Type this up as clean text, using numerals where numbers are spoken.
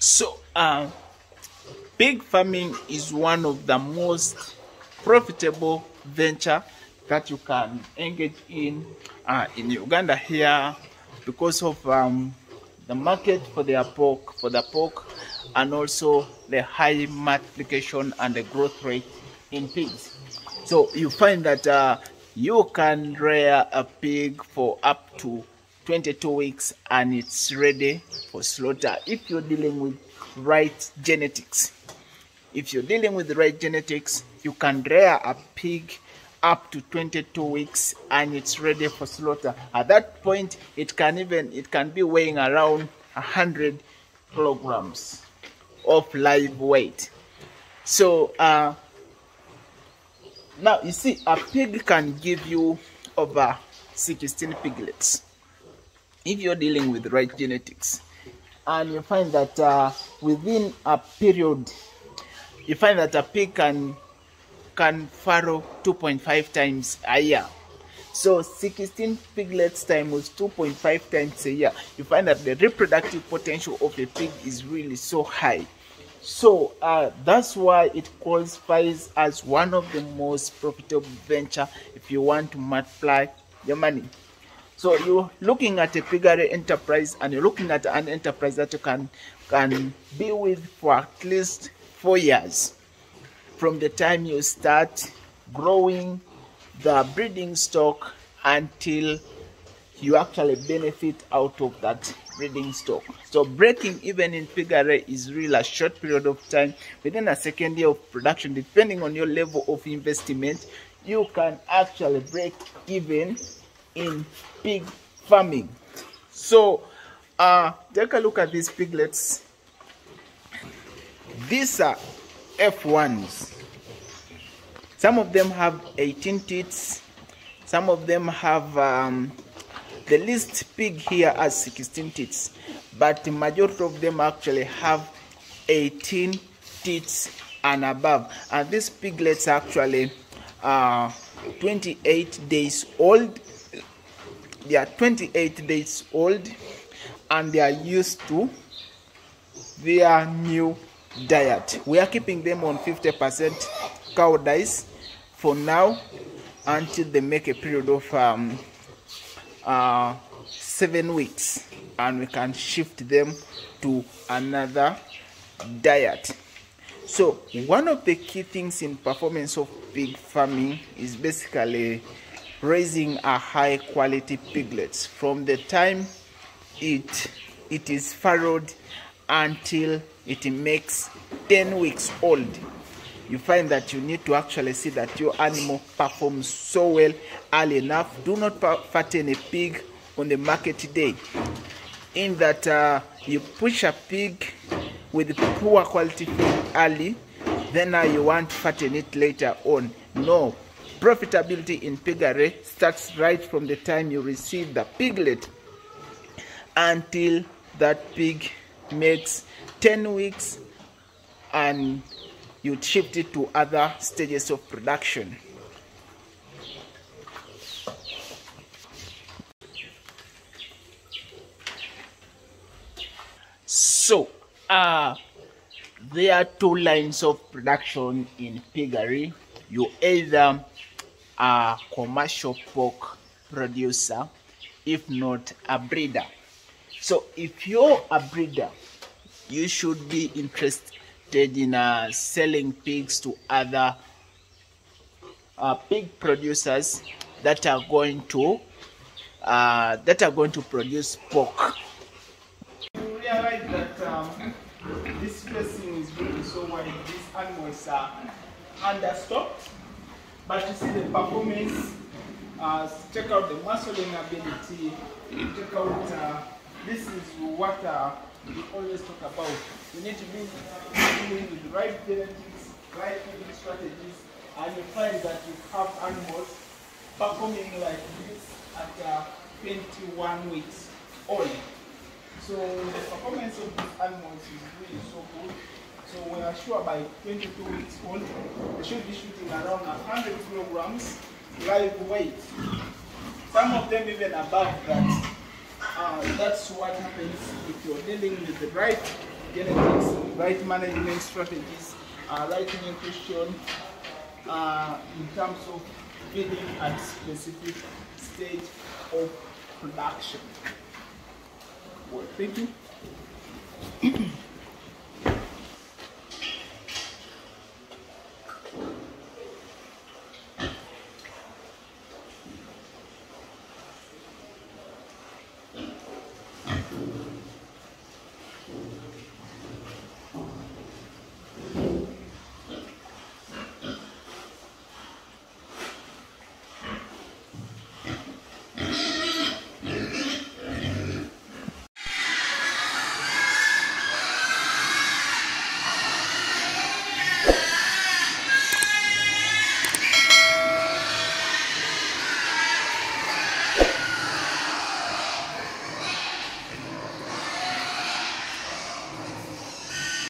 So, pig farming is one of the most profitable venture that you can engage in Uganda here because of the market for the pork, and also the high multiplication and the growth rate in pigs. So you find that you can rear a pig for up to 22 weeks and it's ready for slaughter if you're dealing with right genetics. If you're dealing with the right genetics, you can rear a pig up to 22 weeks and it's ready for slaughter. At that point, it can be weighing around 100 kilograms of live weight. So now you see, a pig can give you over 16 piglets if you're dealing with the right genetics. And you find that within a period, you find that a pig can farrow 2.5 times a year. So 16 piglets times 2.5 times a year, you find that the reproductive potential of a pig is really so high. So that's why it qualifies as one of the most profitable venture if you want to multiply your money. So you're looking at a piggery enterprise, and you're looking at an enterprise that you can be with for at least 4 years from the time you start growing the breeding stock until you actually benefit out of that breeding stock. So breaking even in piggery is really a short period of time. Within a second year of production, depending on your level of investment, you can actually break even in pig farming. So take a look at these piglets. These are F1s. Some of them have 18 teats. Some of them have the least pig here has 16 teats, but the majority of them actually have 18 teats and above. And these piglets actually are 28 days old. They are 28 days old and they are used to their new diet. We are keeping them on 50% cow dice for now until they make a period of 7 weeks, and we can shift them to another diet. So one of the key things in performance of pig farming is basically raising a high quality piglets from the time it is farrowed until it makes 10 weeks old. You find that you need to actually see that your animal performs so well early enough. Do not fatten a pig on the market day, in that you push a pig with poor quality feed early, then you want to fatten it later on. No, profitability in piggery starts right from the time you receive the piglet until that pig makes 10 weeks and you shift it to other stages of production. So there are 2 lines of production in piggery. You either a commercial pork producer, if not a breeder. So if you're a breeder, you should be interested in selling pigs to other pig producers that are going to produce pork. You realize that this spacing is really so wide. These animals are understocked, but you see the performance. Check out the muscling ability. Check out this is what we always talk about. You need to be dealing with the right genetics, right feeding strategies, and you find that you have animals performing like this at 21 weeks old. So the performance of these animals is really so good. So we are sure by 22 weeks old, they should be shooting around 100 kilograms live weight. Some of them even above that. That's what happens if you're dealing with the right genetics, right management strategies, right nutrition, in terms of feeding at specific stage of production. Well, thank you.